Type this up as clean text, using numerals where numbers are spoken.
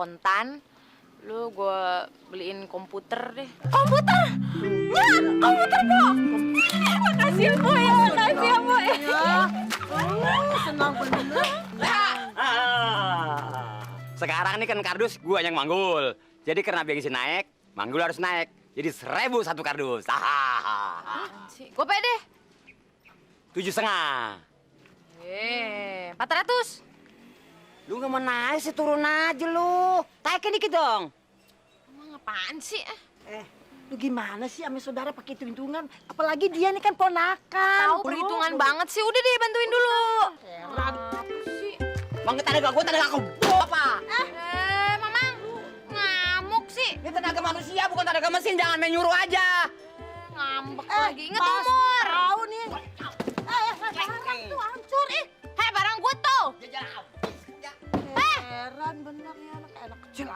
kontan, lu gue beliin komputer deh. Komputer? Ya, komputer, Po. Makasih ya, Po ya. Makasih ya, Po ya. Senang bener. Sekarang nih kan kardus gua yang manggul. Jadi karena bensin naik, manggul harus naik. Jadi 1.000 satu kardus. Gue pede. 7,5. 400. Lu nggak mau naik sih, turun aja lu. Taikin dikit dong. Emang apaan sih? Lu gimana sih sama saudara pakai hitung-hitungan? Apalagi dia nih kan ponakan. Tahu perhitungan banget sih. Udah deh, bantuin dulu. Heran. Sih. Bang, tenaga gua tenaga kau. Apa? Mamang. Ngamuk sih. Ini tenaga manusia bukan tenaga mesin, jangan main nyuruh aja. Ngambek lagi. Ingat umur. Tahu nih. Barang tuh hancur Hei, barang gue tuh. Heran bener ya anak kecil.